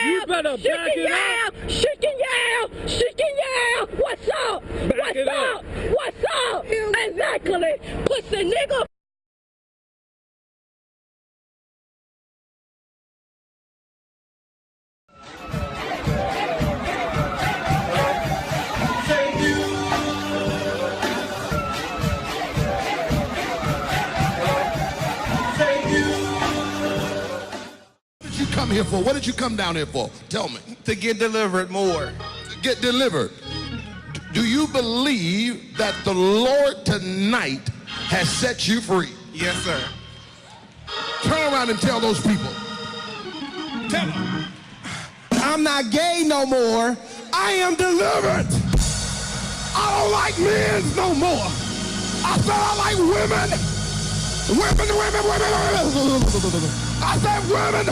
You better back it up. What's up? What's up? Exactly. Pussy nigga. Come here for? What did you come down here for? Tell me. To get delivered more. To get delivered. Do you believe that the Lord tonight has set you free? Yes, sir. Turn around and tell those people. Tell them. I'm not gay no more. I am delivered. I don't like men no more. I said I like women. Women. I said women.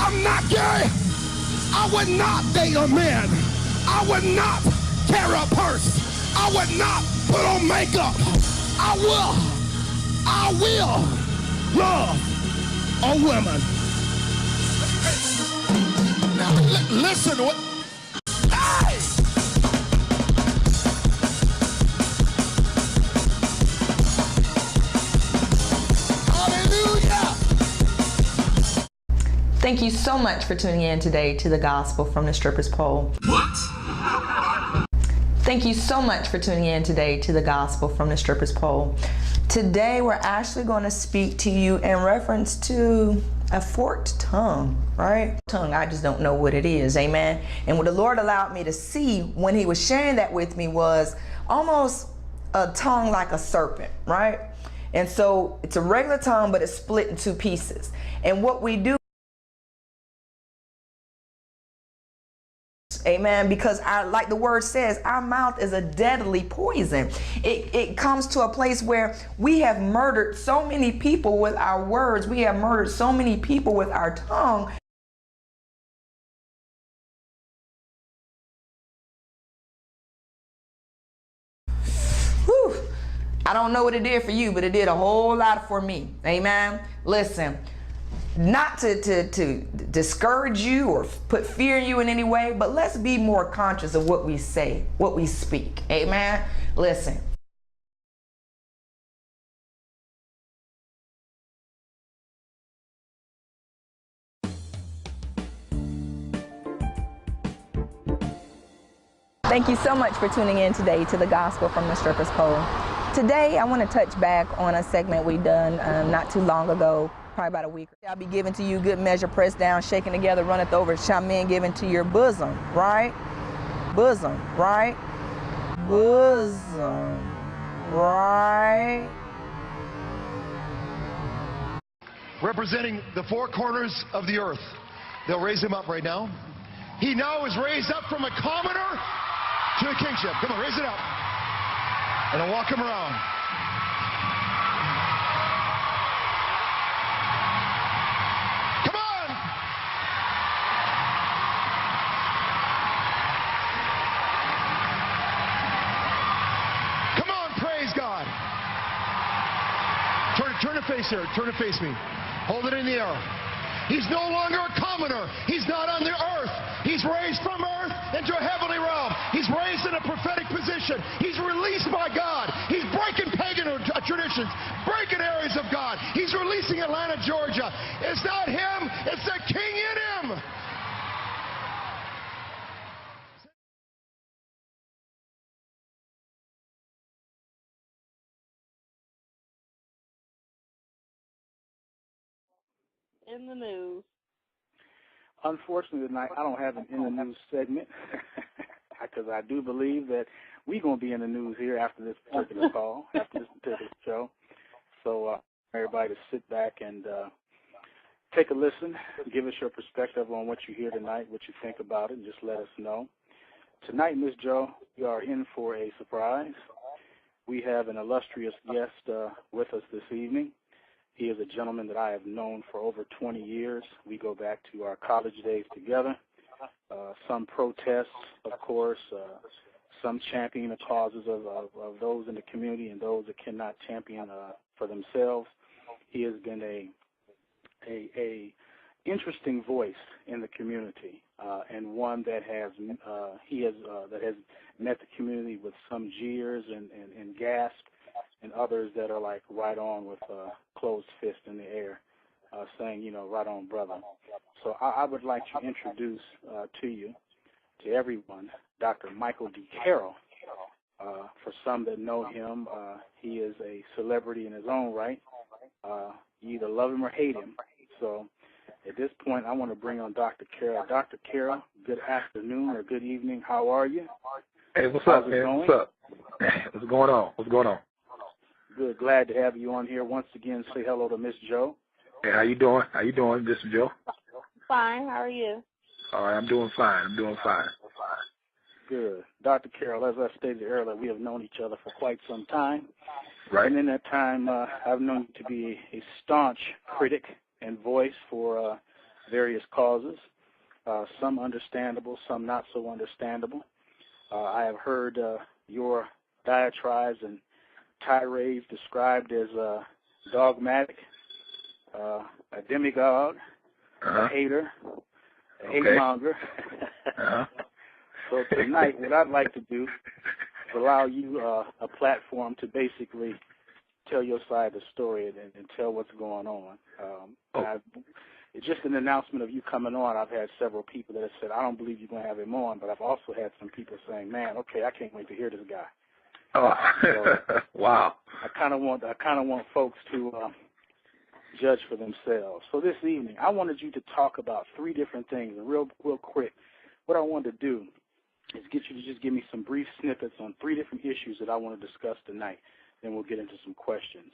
I'm not gay. I would not date a man. I would not carry a purse. I would not put on makeup. I will love a woman. Now listen to what. Hey! Thank you so much for tuning in today to the Gospel from the Stripper's Pole. What? Thank you so much for tuning in today to the Gospel from the Stripper's Pole. Today we're actually going to speak to you in reference to a forked tongue, right? Tongue, I just don't know what it is, amen? And what the Lord allowed me to see when he was sharing that with me was almost a tongue like a serpent, right? And so it's a regular tongue, but it's split in two pieces. And what we do, amen, because like the word says, our mouth is a deadly poison. It comes to a place where we have murdered so many people with our words. We have murdered so many people with our tongue. Whew. I don't know what it did for you, but it did a whole lot for me. Amen. Listen. Not to discourage you or put fear in you in any way, but let's be more conscious of what we say, what we speak. Amen. Listen. Thank you so much for tuning in today to the Gospel from the Stripper's Pole. Today I want to touch back on a segment we done not too long ago, probably about a week. I'll be giving to you good measure, pressed down, shaken together, runneth over, shall men give into your bosom, right? Bosom, right? Bosom, right? Representing the four corners of the earth. They'll raise him up right now. He now is raised up from a commoner to a kingship. Come on, raise it up. And I'll walk him around. Come on! Come on, praise God. Turn to face here. Turn to face me. Hold it in the air. He's no longer a commoner. He's not on the earth. He's raised from earth into a heavenly realm. He's raised in a prophetic position. He's released by God. He's breaking pagan traditions, breaking areas of God. He's releasing Atlanta, Georgia. It's not him. It's the King in him. In the news. Unfortunately tonight, I don't have an in the news segment because I do believe that we're going to be in the news here after this particular call, after this particular show. So everybody to sit back and take a listen, give us your perspective on what you hear tonight, what you think about it, and just let us know. Tonight, Ms. Joe, we are in for a surprise. We have an illustrious guest with us this evening. He is a gentleman that I have known for over 20 years. We go back to our college days together. Some protests, of course, some championing the causes of those in the community and those that cannot champion for themselves. He has been a interesting voice in the community, and one that has met the community with some jeers and gasp, and others that are like right on with closed fist in the air, saying, you know, right on, brother. So I would like to introduce to everyone, Dr. Michael D. Carroll. For some that know him, he is a celebrity in his own right. You either love him or hate him. So at this point, I want to bring on Dr. Carroll. Dr. Carroll, good afternoon or good evening. How are you? Hey, what's up, man? What's up? What's going on? What's going on? Good. Glad to have you on here. Once again, say hello to Miss Joe. Hey, how you doing? How you doing, Mr. Joe? Fine. How are you? All right, I'm doing fine. Good. Dr. Carroll, as I stated earlier, we have known each other for quite some time. Right. And in that time, I've known you to be a staunch critic and voice for various causes, some understandable, some not so understandable. I have heard your diatribes and tirades described as dogmatic, a demagogue, a hater, a hate-monger. So tonight, what I'd like to do is allow you a platform to basically tell your side of the story and tell what's going on. It's just an announcement of you coming on. I've had several people that have said, I don't believe you're going to have him on, but I've also had some people saying, man, okay, I can't wait to hear this guy. Oh, so, wow. I kind of want folks to judge for themselves. So this evening, I wanted you to talk about three different things, and real quick, what I wanted to do is get you to just give me some brief snippets on three different issues that I want to discuss tonight. Then we'll get into some questions.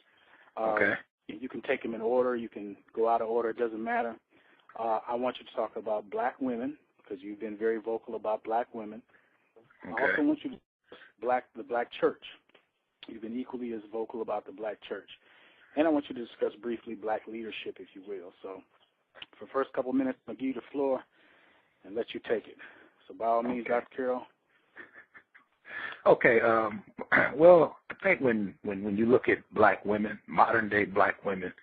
Okay. You can take them in order. You can go out of order. It doesn't matter. I want you to talk about black women because you've been very vocal about black women. Okay. I also want you to discuss the black church. You've been equally as vocal about the black church. And I want you to discuss briefly black leadership, if you will. So for the first couple minutes, I'll give you the floor and let you take it. So by all means, Dr. Carroll. Okay. Well, I think when you look at black women, modern day black women,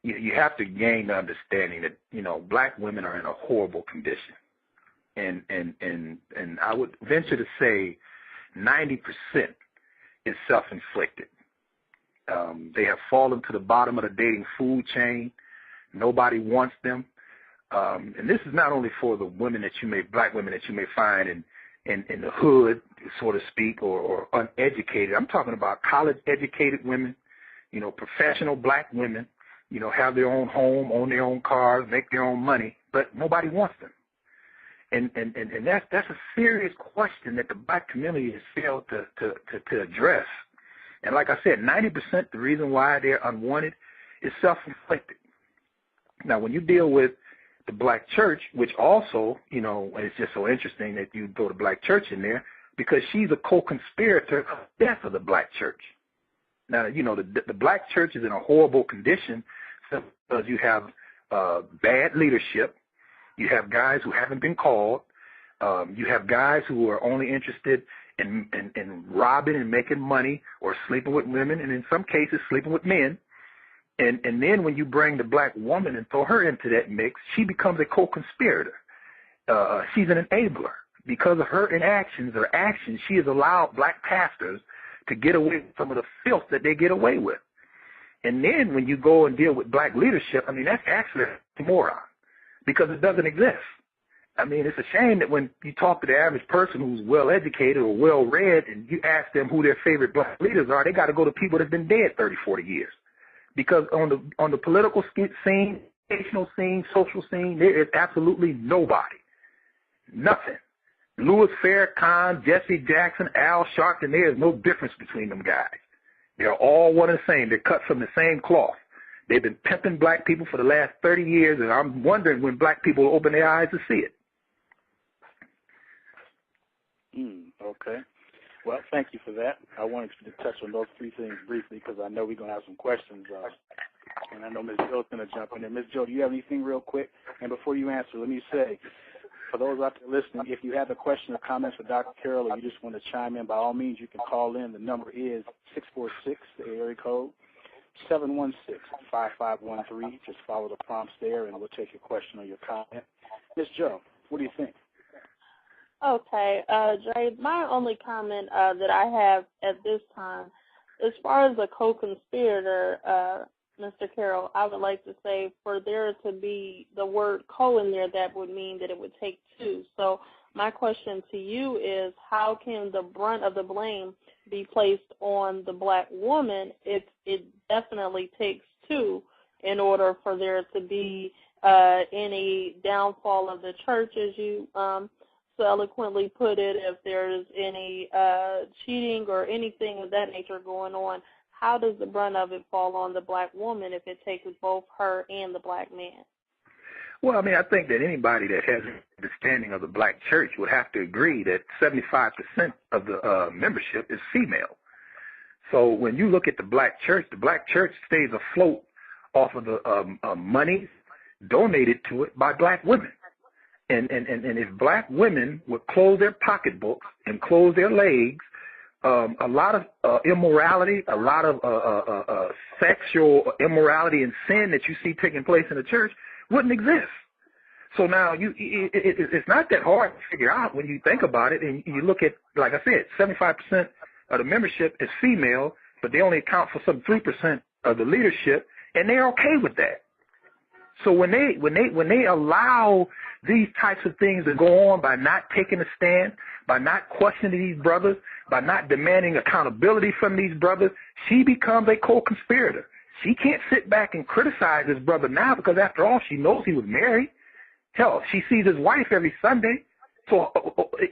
you have to gain the understanding that, you know, black women are in a horrible condition, and I would venture to say 90% is self-inflicted. They have fallen to the bottom of the dating food chain. Nobody wants them. And this is not only for the women black women that you may find in the hood, so to speak, or uneducated. I'm talking about college-educated women, you know, professional black women, you know, have their own home, own their own cars, make their own money, but nobody wants them. And that's a serious question that the black community has failed to address. And like I said, 90% the reason why they're unwanted is self-inflicted. Now, when you deal with the black church, which also, you know, it's just so interesting that you throw the black church in there because she's a co-conspirator of the death of the black church. Now, you know, the black church is in a horrible condition because you have bad leadership. You have guys who haven't been called. You have guys who are only interested in robbing and making money or sleeping with women, and in some cases sleeping with men. And then when you bring the black woman and throw her into that mix, she becomes a co-conspirator. She's an enabler. Because of her inactions or actions, she has allowed black pastors to get away with some of the filth that they get away with. And then when you go and deal with black leadership, I mean, that's actually a moron because it doesn't exist. I mean, it's a shame that when you talk to the average person who's well-educated or well-read and you ask them who their favorite black leaders are, they got to go to people that have been dead 30, 40 years. Because on the political scene, educational scene, social scene, there is absolutely nobody. Nothing. Louis Farrakhan, Jesse Jackson, Al Sharpton, there is no difference between them guys. They're all one and the same. They're cut from the same cloth. They've been pimping black people for the last 30 years, and I'm wondering when black people will open their eyes to see it. Okay. Well, thank you for that. I wanted you to touch on those three things briefly because I know we're going to have some questions. And I know Ms. Joe's going to jump in there. Ms. Joe, do you have anything real quick? And before you answer, let me say, for those out there listening, if you have a question or comment for Dr. Carroll or you just want to chime in, by all means, you can call in. The number is 646, the area code, 716-5513. Just follow the prompts there, and we'll take your question or your comment. Ms. Joe, what do you think? Okay, Jay, my only comment that I have at this time, as far as a co-conspirator, Mr. Carroll, I would like to say for there to be the word co in there, that would mean that it would take two. So my question to you is, how can the brunt of the blame be placed on the black woman if it definitely takes two in order for there to be any downfall of the church, as you so eloquently put it, if there's any cheating or anything of that nature going on? How does the brunt of it fall on the black woman if it takes both her and the black man? Well, I mean, I think that anybody that has an understanding of the black church would have to agree that 75% of the membership is female. So when you look at the black church stays afloat off of the money donated to it by black women. And if black women would close their pocketbooks and close their legs, a lot of immorality, a lot of sexual immorality and sin that you see taking place in the church wouldn't exist. So now it's not that hard to figure out when you think about it, and you look at, like I said, 75% of the membership is female, but they only account for some 3% of the leadership, and they're okay with that. So when they allow these types of things to go on by not taking a stand, by not questioning these brothers, by not demanding accountability from these brothers, she becomes a co-conspirator. She can't sit back and criticize this brother now because, after all, she knows he was married. Hell, she sees his wife every Sunday. So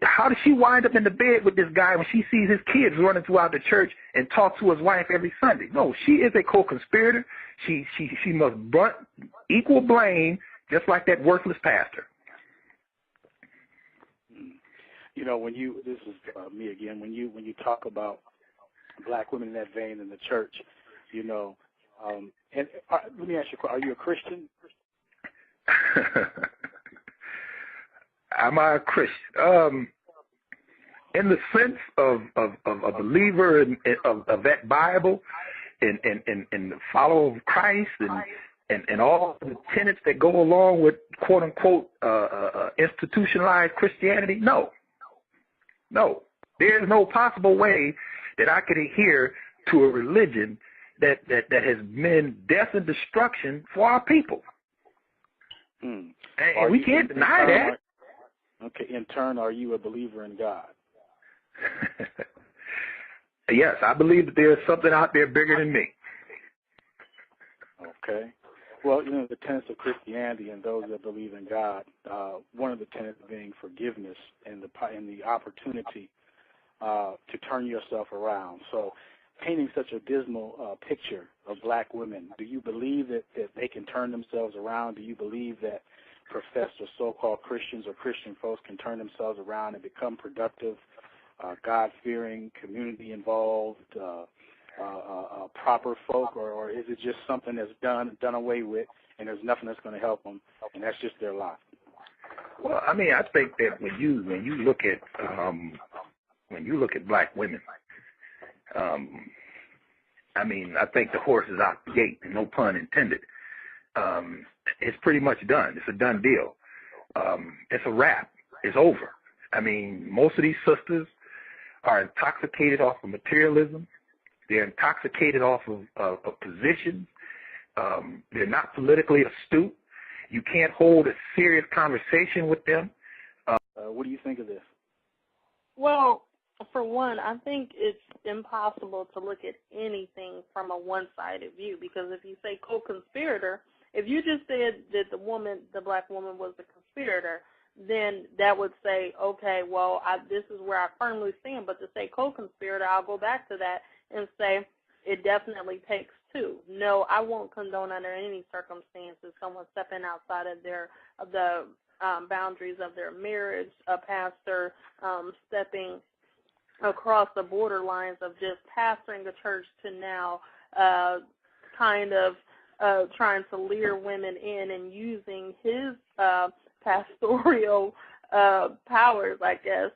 how does she wind up in the bed with this guy when she sees his kids running throughout the church and talk to his wife every Sunday? No, she is a co-conspirator. She must brunt equal blame, just like that worthless pastor. You know, this is me again, when you talk about black women in that vein in the church, you know, and let me ask you, are you a Christian? Am I a Christian? In the sense of a believer of that Bible and the follower of Christ and all the tenets that go along with quote unquote institutionalized Christianity, no. There's no possible way that I could adhere to a religion that has meant death and destruction for our people. And we can't deny that. Okay, in turn, are you a believer in God? Yes, I believe that there's something out there bigger than me. Okay. Well, you know, the tenets of Christianity and those that believe in God, one of the tenets being forgiveness and the opportunity to turn yourself around. So, painting such a dismal picture of black women, do you believe that they can turn themselves around? Do you believe that professed or so-called Christians or Christian folks can turn themselves around and become productive, God-fearing, community-involved, proper folk, or is it just something that's done away with, and there's nothing that's going to help them, and that's just their lot? Well, I mean, I think that when you look at black women, I mean, I think the horse is out the gate, no pun intended. It's pretty much done. It's a done deal. It's a wrap. It's over. I mean, most of these sisters are intoxicated off of materialism. They're intoxicated off of positions. They're not politically astute. You can't hold a serious conversation with them. What do you think of this? Well, for one, I think it's impossible to look at anything from a one-sided view, because if you say co-conspirator, if you just said that the black woman was the conspirator, then that would say, okay, well, this is where I firmly stand. But to say co-conspirator, I'll go back to that and say it definitely takes two. No, I won't condone under any circumstances someone stepping outside of the boundaries of their marriage, a pastor stepping across the borderlines of just pastoring a church to now kind of trying to lure women in and using his pastoral powers, I guess,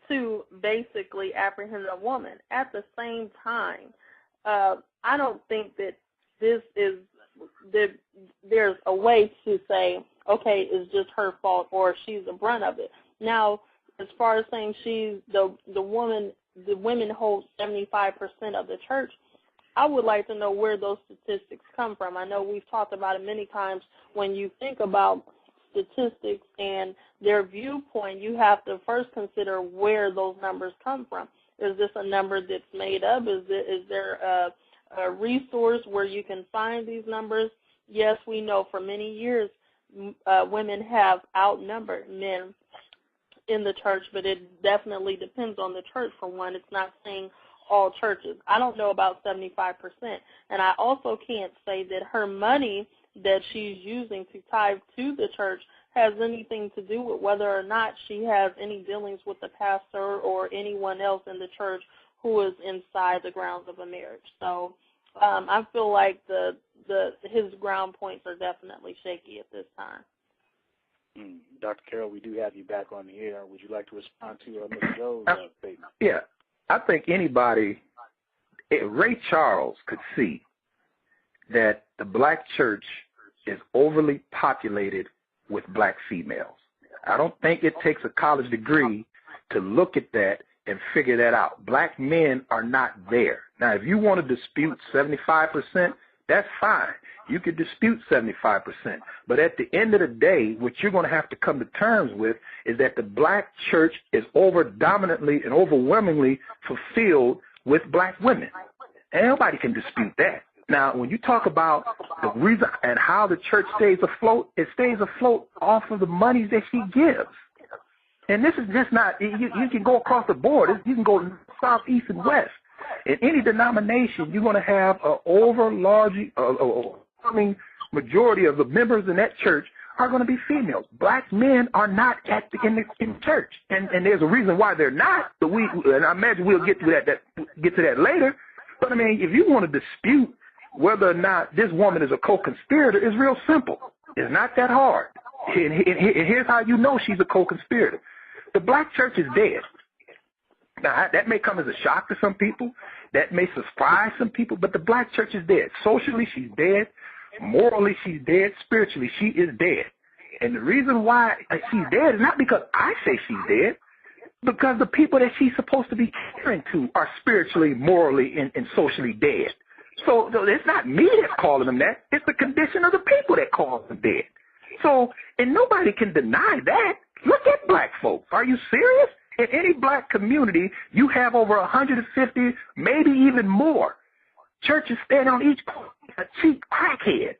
to basically apprehend a woman. At the same time, I don't think that there's a way to say, okay, it's just her fault or she's the brunt of it. Now, as far as saying the women hold 75% of the church, I would like to know where those statistics come from. I know we've talked about it many times. When you think about statistics and their viewpoint, you have to first consider where those numbers come from. Is this a number that's made up? Is there a resource where you can find these numbers? Yes, we know for many years women have outnumbered men in the church, but it definitely depends on the church. For one, it's not saying all churches. I don't know about 75%. And I also can't say that her money that she's using to tithe to the church has anything to do with whether or not she has any dealings with the pastor or anyone else in the church who is inside the grounds of a marriage. So I feel like his ground points are definitely shaky at this time. Dr. Carroll, we do have you back on the air. Would you like to respond to Mr. Joe's statement? Yeah. I think Ray Charles could see that the black church is overly populated with black females. I don't think it takes a college degree to look at that and figure that out. Black men are not there. Now, if you want to dispute 75%, that's fine. You could dispute 75%. But at the end of the day, what you're going to have to come to terms with is that the black church is dominantly and overwhelmingly fulfilled with black women. And nobody can dispute that. Now, when you talk about the reason and how the church stays afloat, it stays afloat off of the money that she gives. And this is just not, you can go across the board. You can go south, east, and west. In any denomination, you're going to have an overwhelming majority of the members in that church are going to be females. Black men are not in the church. And there's a reason why they're not, but and I imagine we'll get to that later. But, I mean, if you want to dispute whether or not this woman is a co-conspirator, it's real simple. It's not that hard. And here's how you know she's a co-conspirator. The black church is dead. Now, that may come as a shock to some people. That may surprise some people, but the black church is dead. Socially, she's dead. Morally, she's dead. Spiritually, she is dead. And the reason why she's dead is not because I say she's dead, because the people that she's supposed to be caring to are spiritually, morally, and socially dead. So it's not me that's calling them that. It's the condition of the people that calls them dead. So, and nobody can deny that. Look at black folks. Are you serious? In any black community, you have over 150, maybe even more churches standing on each corner, a cheap crackhead.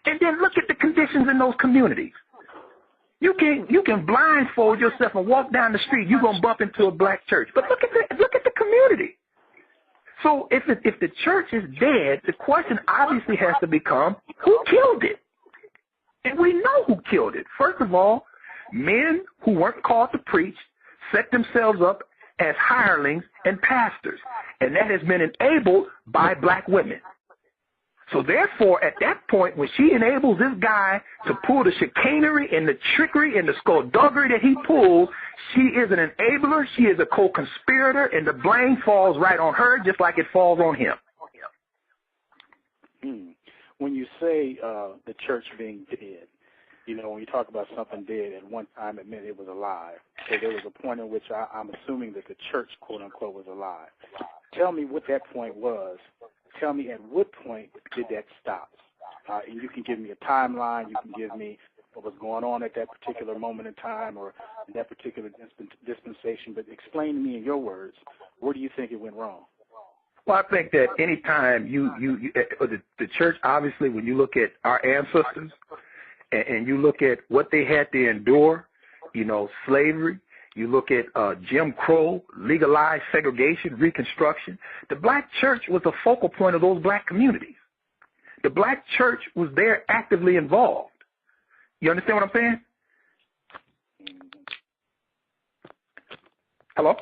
And then look at the conditions in those communities. You can blindfold yourself and walk down the street. You're gonna bump into a black church. But look at the community. So if the church is dead, the question obviously has to become, who killed it? And we know who killed it. First of all, men who weren't called to preach set themselves up as hirelings and pastors, and that has been enabled by black women. So therefore, at that point, when she enables this guy to pull the chicanery and the trickery and the skullduggery that he pulls, she is an enabler, she is a co-conspirator, and the blame falls right on her just like it falls on him. When you say the church being dead, you know, when you talk about something dead, at one time it meant it was alive. So there was a point in which I'm assuming that the church, quote unquote, was alive. Tell me what that point was. Tell me at what point did that stop? And you can give me a timeline. You can give me what was going on at that particular moment in time or in that particular dispensation. But explain to me in your words, where do you think it went wrong? Well, I think that any time the church, obviously, when you look at our ancestors and you look at what they had to endure, you know, slavery, you look at Jim Crow, legalized segregation, Reconstruction, the black church was a focal point of those black communities. The black church was there actively involved. You understand what I'm saying? Hello?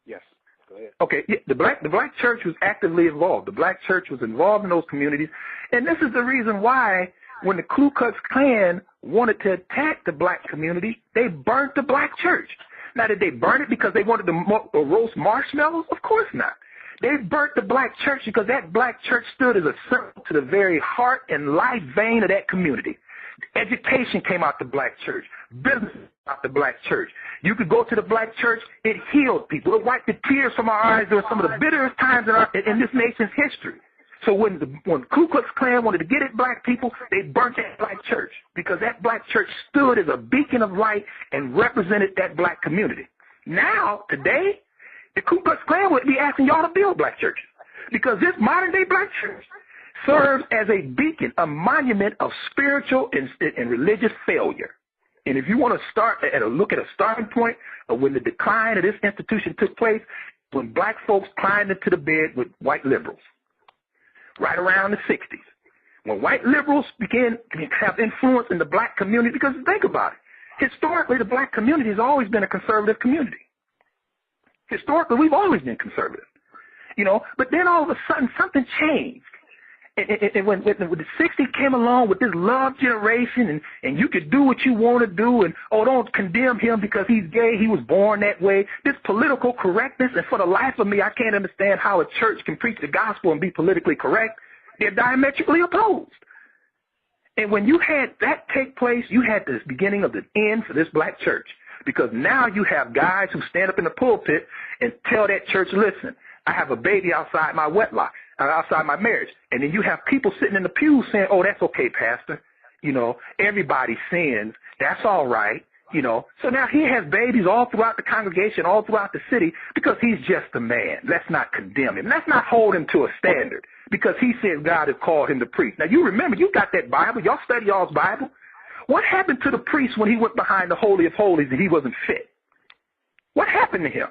Yes. Go ahead. Okay, yeah, the black church was actively involved. The black church was involved in those communities, and this is the reason why when the Ku Klux Klan wanted to attack the black community, they burnt the black church. Now, did they burn it because they wanted to roast marshmallows? Of course not. They burnt the black church because that black church stood as a symbol to the very heart and life vein of that community. Education came out the black church. Business out the black church. You could go to the black church. It healed people. It wiped the tears from our eyes during some of the bitterest times in this nation's history. So when Ku Klux Klan wanted to get at black people, they burnt that black church because that black church stood as a beacon of light and represented that black community. Now, today, the Ku Klux Klan would be asking y'all to build black churches because this modern-day black church serves as a beacon, a monument of spiritual and religious failure. And if you want to start at a look at a starting point of when the decline of this institution took place, when black folks climbed into the bed with white liberals, right around the 60s, when white liberals began to have influence in the black community, because think about it, historically the black community has always been a conservative community. Historically, we've always been conservative, you know, but then all of a sudden something changed. And when the 60s came along with this love generation and you could do what you want to do and, oh, don't condemn him because he's gay, he was born that way, this political correctness, and for the life of me, I can't understand how a church can preach the gospel and be politically correct. They're diametrically opposed. And when you had that take place, you had the beginning of the end for this black church, because now you have guys who stand up in the pulpit and tell that church, listen, I have a baby outside my wedlock, outside my marriage. And then you have people sitting in the pews saying, oh, that's okay, Pastor. You know, everybody sins. That's all right. You know, so now he has babies all throughout the congregation, all throughout the city, because he's just a man. Let's not condemn him. Let's not hold him to a standard because he says God has called him to preach. Now, you remember, you got that Bible. Y'all study y'all's Bible. What happened to the priest when he went behind the Holy of Holies and he wasn't fit? What happened to him?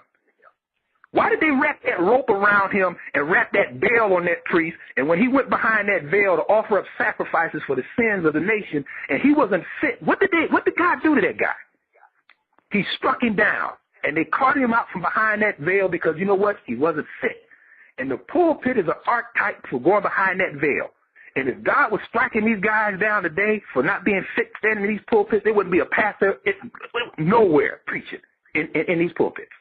Why did they wrap that rope around him and wrap that veil on that priest? And when he went behind that veil to offer up sacrifices for the sins of the nation, and he wasn't fit, what did God do to that guy? He struck him down, and they carted him out from behind that veil because, you know what, he wasn't fit. And the pulpit is an archetype for going behind that veil. And if God was striking these guys down today for not being fit standing in these pulpits, there wouldn't be a pastor nowhere preaching in these pulpits.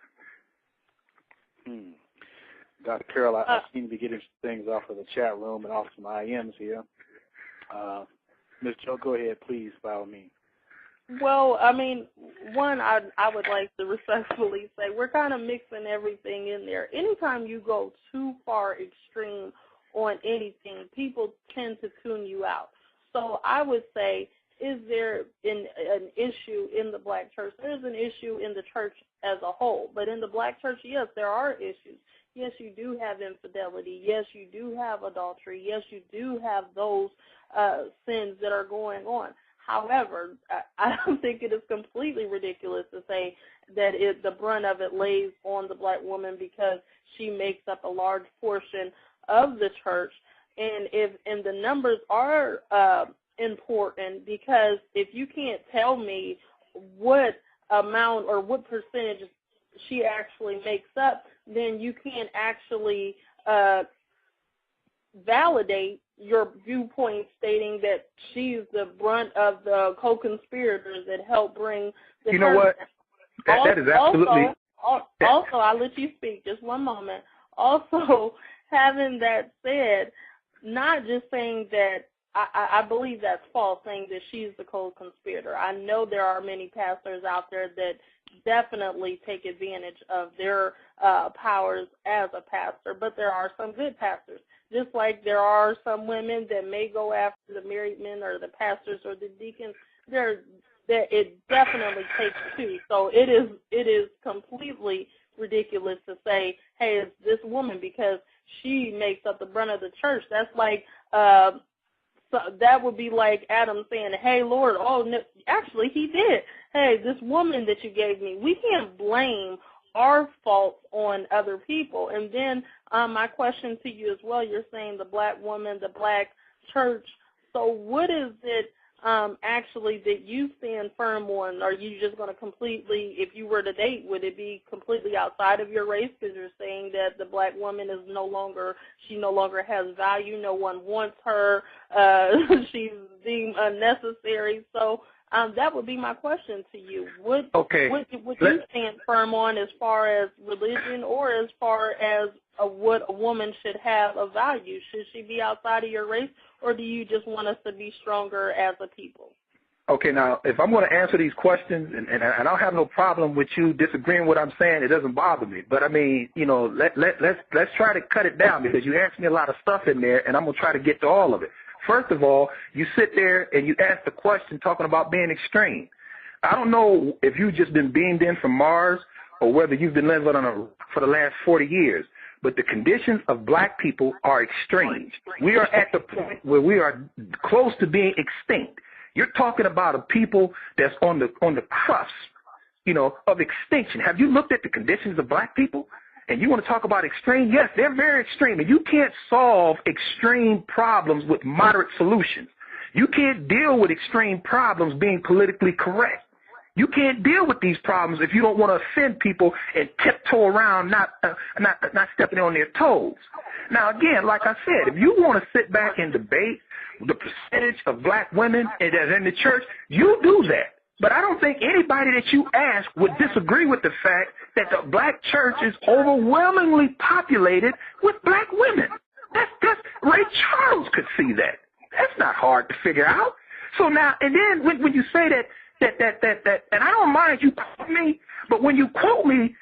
Dr. Carroll, I seem to be getting things off of the chat room and off some IMs here. Ms. Joe, go ahead, please, by all means. Well, I mean, one, I would like to respectfully say we're kind of mixing everything in there. Anytime you go too far extreme on anything, people tend to tune you out. So I would say, is there an issue in the black church? There's an issue in the church as a whole. But in the black church, yes, there are issues. Yes, you do have infidelity. Yes, you do have adultery. Yes, you do have those sins that are going on. However, I don't think it is completely ridiculous to say that the brunt of it lays on the black woman because she makes up a large portion of the church. And the numbers are important, because if you can't tell me what amount or what percentage she actually makes up, then you can't actually validate your viewpoint stating that she's the brunt of the co-conspirators that helped bring the... You know what? That is absolutely... Also, I'll let you speak. Just one moment. Also, having that said, not just saying that I believe that's false, saying that she's the co-conspirator. I know there are many pastors out there that definitely take advantage of their powers as a pastor, but there are some good pastors. Just like there are some women that may go after the married men or the pastors or the deacons. It definitely takes two. So it is completely ridiculous to say, hey, it's this woman because she makes up the brunt of the church. That's like so that would be like Adam saying, hey, Lord, oh, no, actually he did. Hey, this woman that you gave me, we can't blame our faults on other people. And then my question to you as well, you're saying the black woman, the black church. So what is it actually that you stand firm on? Are you just going to completely, if you were to date, would it be completely outside of your race because you're saying that the black woman is no longer has value, no one wants her, she's deemed unnecessary? So, That would be my question to you. What you stand firm on as far as religion or as far as what a woman should have of value? Should she be outside of your race, or do you just want us to be stronger as a people? Okay, now, if I'm going to answer these questions, and I don't have no problem with you disagreeing with what I'm saying, it doesn't bother me. But, I mean, you know, let's try to cut it down, because you asked me a lot of stuff in there, and I'm going to try to get to all of it. First of all, you sit there and you ask the question talking about being extreme. I don't know if you've just been beamed in from Mars or whether you've been living for the last 40 years, but the conditions of black people are extreme. We are at the point where we are close to being extinct. You're talking about a people that's on the cusp, you know, of extinction. Have you looked at the conditions of black people? And you want to talk about extreme? Yes, they're very extreme. And you can't solve extreme problems with moderate solutions. You can't deal with extreme problems being politically correct. You can't deal with these problems if you don't want to offend people and tiptoe around, not stepping on their toes. Now, again, like I said, if you want to sit back and debate the percentage of black women in the church, you do that. But I don't think anybody that you ask would disagree with the fact that the black church is overwhelmingly populated with black women. That's Ray Charles could see that. That's not hard to figure out. So now, and then when you say that, and I don't mind you quote me, but when you quote me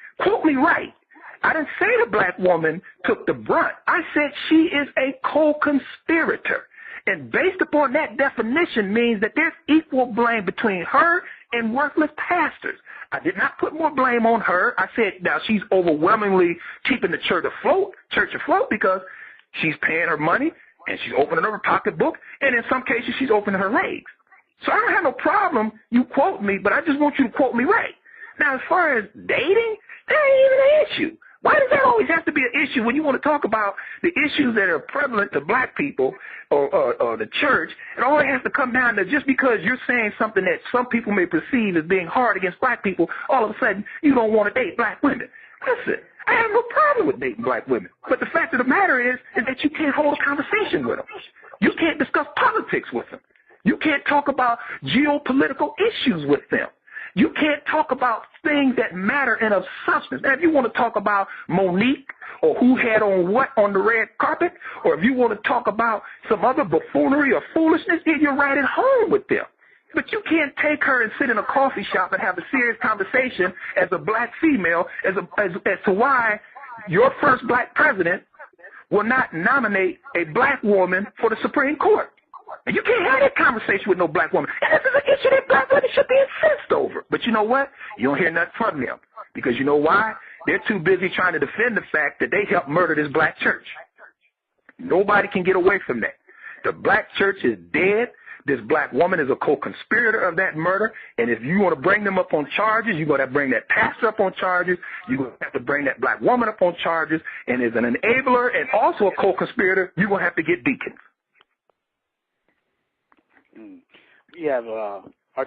right. I didn't say the black woman took the brunt. I said she is a co-conspirator. And based upon that definition means that there's equal blame between her and worthless pastors. I did not put more blame on her. I said now she's overwhelmingly keeping the church afloat because she's paying her money and she's opening up her pocketbook, and in some cases she's opening her legs. So I don't have no problem you quote me, but I just want you to quote me right. Now, as far as dating, that ain't even an issue. Why does that always have to be an issue when you want to talk about the issues that are prevalent to black people or the church? It always has to come down to just because you're saying something that some people may perceive as being hard against black people, all of a sudden you don't want to date black women. Listen, I have no problem with dating black women. But the fact of the matter is that you can't hold a conversation with them. You can't discuss politics with them. You can't talk about geopolitical issues with them. You can't talk about things that matter and of substance. Now, if you want to talk about Monique or who had on what on the red carpet, or if you want to talk about some other buffoonery or foolishness, then you're right at home with them. But you can't take her and sit in a coffee shop and have a serious conversation as a black female as to why your first black president will not nominate a black woman for the Supreme Court. And you can't have that conversation with no black woman. And this is an issue that black women should be incensed over. But you know what? You don't hear nothing from them. Because you know why? They're too busy trying to defend the fact that they helped murder this black church. Nobody can get away from that. The black church is dead. This black woman is a co-conspirator of that murder. And if you want to bring them up on charges, you're going to have to bring that pastor up on charges. You're going to have to bring that black woman up on charges. And as an enabler and also a co-conspirator, you're going to have to get deacons. We have our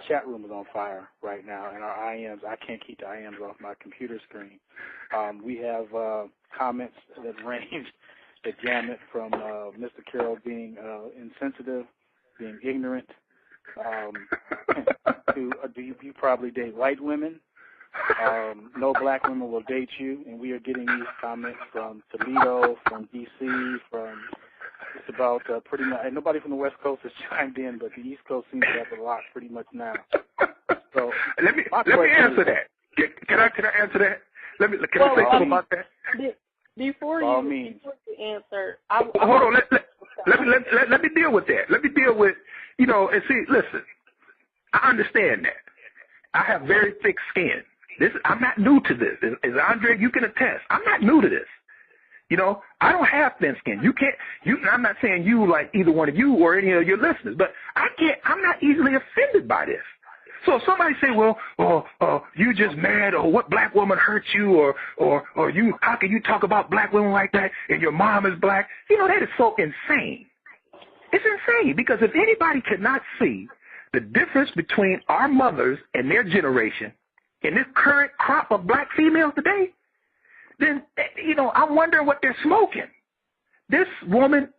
chat room is on fire right now, and our IMs, I can't keep the IMs off my computer screen. We have comments that range the gamut from Mr. Carroll being insensitive, being ignorant, to do you probably date white women? No black women will date you, and we are getting these comments from Toledo, from D.C., from it's about pretty much, and nobody from the West Coast has chimed in, but the East Coast seems to have a lot pretty much now. So let me answer that. Can I answer that? Can I say something about that? Before you answer, hold on. Let me deal with that. Let me deal with, and see. Listen, I understand that. I have very thick skin. I'm not new to this. As Andre, you can attest, I'm not new to this. I don't have thin skin. I'm not saying you like either one of you or any of your listeners, but I'm not easily offended by this. So if somebody say, well, you just mad, or what black woman hurt you, or you, how can you talk about black women like that, and your mom is black? That is so insane. It's insane, because if anybody cannot see the difference between our mothers and their generation and this current crop of black females today, then, I'm wondering what they're smoking. This woman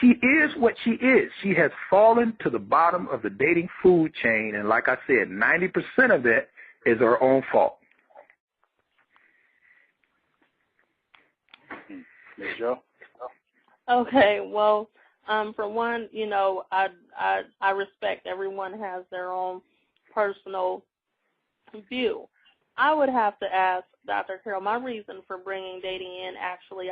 she is what she is. She has fallen to the bottom of the dating food chain, and like I said, 90% of it is her own fault. Ms. Joe? Okay, well, for one, you know, I respect everyone has their own personal view. I would have to ask Dr. Carroll, my reason for bringing dating in, actually,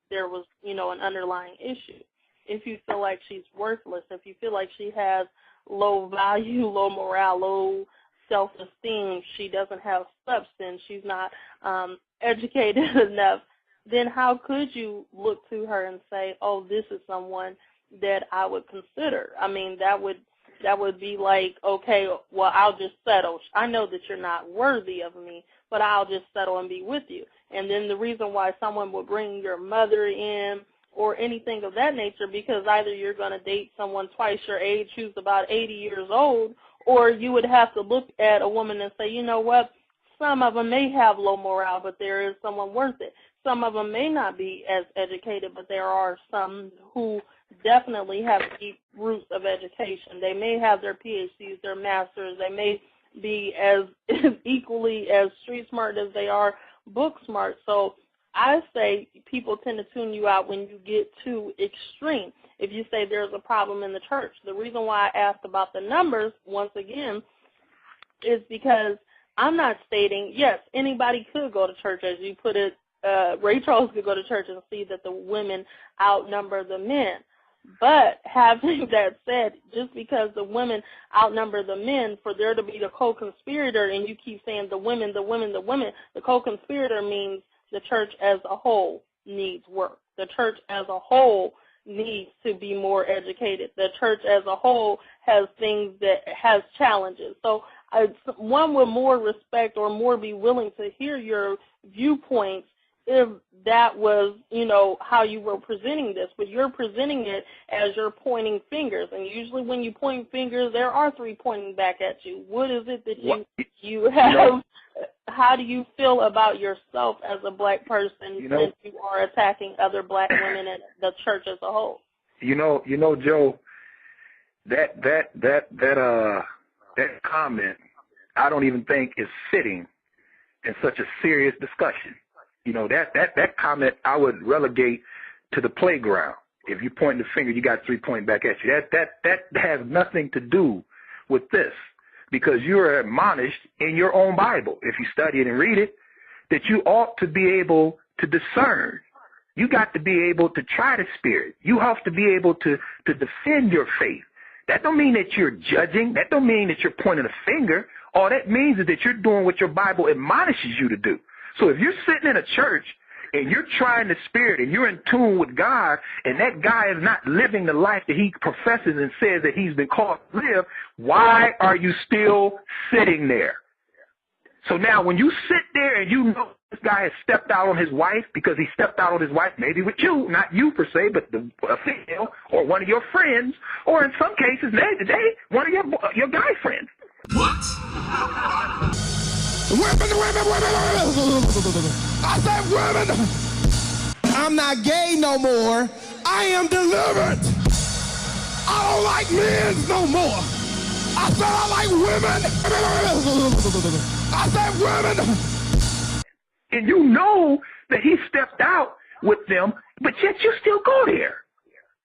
there was, you know, an underlying issue. If you feel like she's worthless, if you feel like she has low value, low morale, low self-esteem, she doesn't have substance, she's not educated enough, then how could you look to her and say, oh, this is someone that I would consider? I mean, that would be like, okay, well, I'll just settle. I know that you're not worthy of me, but I'll just settle and be with you. And then the reason why someone would bring your mother in or anything of that nature, because either you're going to date someone twice your age who's about 80 years old, or you would have to look at a woman and say, you know what, some of them may have low morale, but there is someone worth it. Some of them may not be as educated, but there are some who definitely have deep roots of education. They may have their PhDs, their masters. They may be as equally as street smart as they are book smart. So I say people tend to tune you out when you get too extreme. If you say there's a problem in the church, the reason why I asked about the numbers, once again, is because I'm not stating, yes, anybody could go to church, as you put it. Ray Charles could go to church and see that the women outnumber the men. But having that said, just because the women outnumber the men, for there to be the co-conspirator, and you keep saying the women, the co-conspirator means the church as a whole needs work. The church as a whole needs to be more educated. The church as a whole has things that has challenges. So one would more respect or more be willing to hear your viewpoints if that was, you know, how you were presenting this. But you're presenting it as you're pointing fingers. And usually when you point fingers, there are three pointing back at you. What is it that you have? How do you feel about yourself as a black person since you are attacking other black women and the church as a whole? You know, Joe, that comment, I don't even think is fitting in such a serious discussion. You know, that comment I would relegate to the playground. If you point the finger, you got three pointing back at you. That has nothing to do with this, because you are admonished in your own Bible, if you study it and read it, that you ought to be able to discern. You got to be able to try the spirit. You have to be able to defend your faith. That don't mean that you're judging. That don't mean that you're pointing a finger. All that means is that you're doing what your Bible admonishes you to do. So if you're sitting in a church and you're trying the spirit and you're in tune with God, and that guy is not living the life that he professes and says that he's been called to live, why are you still sitting there? So now when you sit there and you know this guy has stepped out on his wife, because he stepped out on his wife maybe with you, not you per se, but a female or one of your friends, or in some cases today one of your guy friends. What? Women. I said women. I'm not gay no more. I am delivered. I don't like men no more. I said I like women. I said women. And you know that he stepped out with them, but yet you still go there.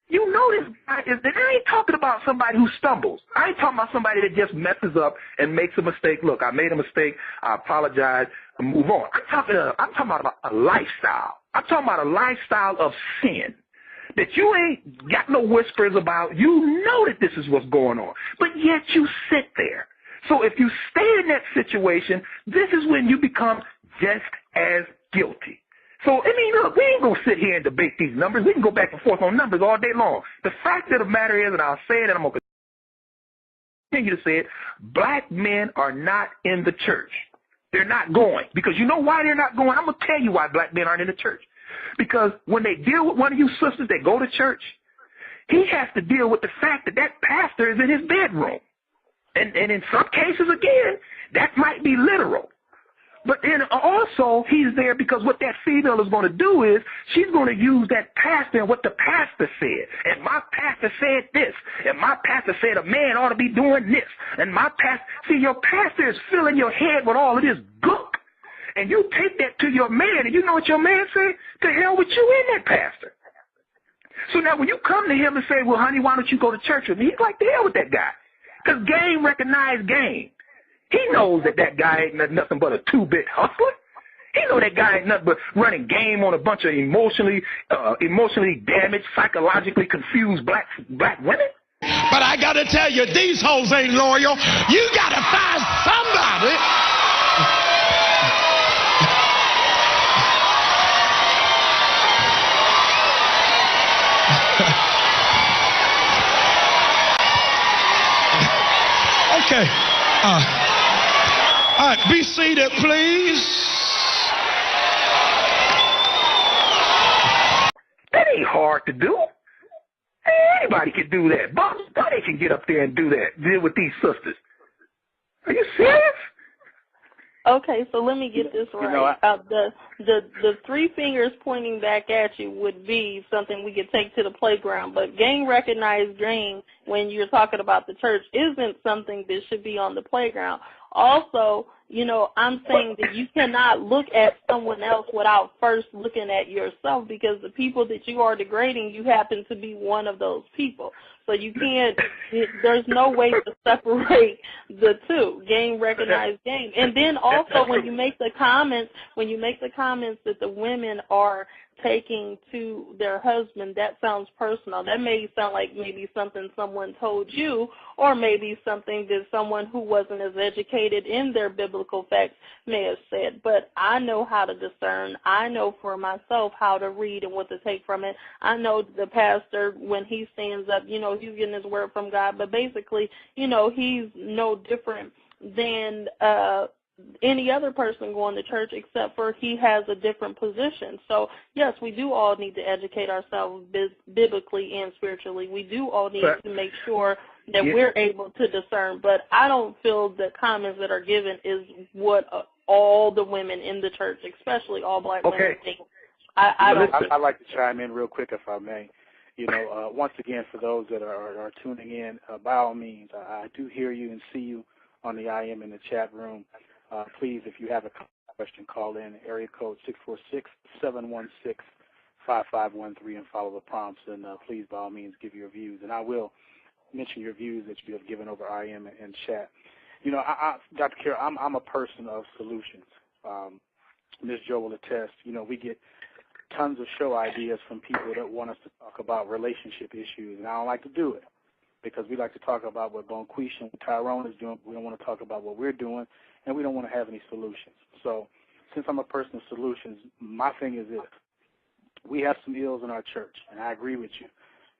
You know this guy is, and I ain't talking about somebody who stumbles. I ain't talking about somebody that just messes up and makes a mistake. Look, I made a mistake. I apologize and move on. I'm talking about a lifestyle. I'm talking about a lifestyle of sin that you ain't got no whispers about. You know that this is what's going on, but yet you sit there. So if you stay in that situation, this is when you become just as guilty. So, I mean, look, we ain't going to sit here and debate these numbers. We can go back and forth on numbers all day long. The fact of the matter is, and I'll say it and I'm going to continue to say it, black men are not in the church. They're not going. Because you know why they're not going? I'm going to tell you why black men aren't in the church. Because when they deal with one of you sisters that go to church, he has to deal with the fact that that pastor is in his bedroom. And in some cases, again, that might be literal. But then also he's there because what that female is going to do is she's going to use that pastor and what the pastor said. And my pastor said this. And my pastor said a man ought to be doing this. And my pastor, see, your pastor is filling your head with all of this gunk. And you take that to your man, and you know what your man said? To hell with you and that pastor. So now when you come to him and say, well, honey, why don't you go to church with me? He's like, the hell with that guy. Because game recognized game. He knows that guy ain't nothing but a two-bit hustler. He know that guy ain't nothing but running game on a bunch of emotionally damaged, psychologically confused black women. But I got to tell you, these hoes ain't loyal. You got to find somebody. Okay. All right, be seated, please. That ain't hard to do. Anybody can do that. Bob Bunny can get up there and do that, deal with these sisters. Are you serious? Okay, so let me get this right. The three fingers pointing back at you would be something we could take to the playground, but gang recognized game, when you're talking about the church, isn't something that should be on the playground. Also, I'm saying that you cannot look at someone else without first looking at yourself, because the people that you are degrading, you happen to be one of those people. So you can't, there's no way to separate the two, game recognized game. And then also when you make the comments that the women are taking to their husband, that sounds personal. That may sound like maybe something someone told you, or maybe something that someone who wasn't as educated in their biblical facts may have said. But I know how to discern. I know for myself how to read and what to take from it. I know the pastor, when he stands up, he's getting his word from God. But basically, he's no different than any other person going to church, except for he has a different position. So, yes, we do all need to educate ourselves biblically and spiritually. We do all need to make sure that we're able to discern. But I don't feel the comments that are given is what all the women in the church, especially all black women, think. I'd like to chime in real quick, if I may. Once again, for those that are tuning in, by all means, I do hear you and see you on the IM in the chat room. Please, if you have a question, call in, area code 646-716-5513, and follow the prompts. And please, by all means, give your views. And I will mention your views that you have given over IM and chat. Dr. Carroll, I'm a person of solutions. Ms. Jo will attest. We get tons of show ideas from people that want us to talk about relationship issues, and I don't like to do it because we like to talk about what Bonquisha and Tyrone is doing. We don't want to talk about what we're doing, and we don't want to have any solutions. So since I'm a person of solutions, my thing is this. We have some ills in our church, and I agree with you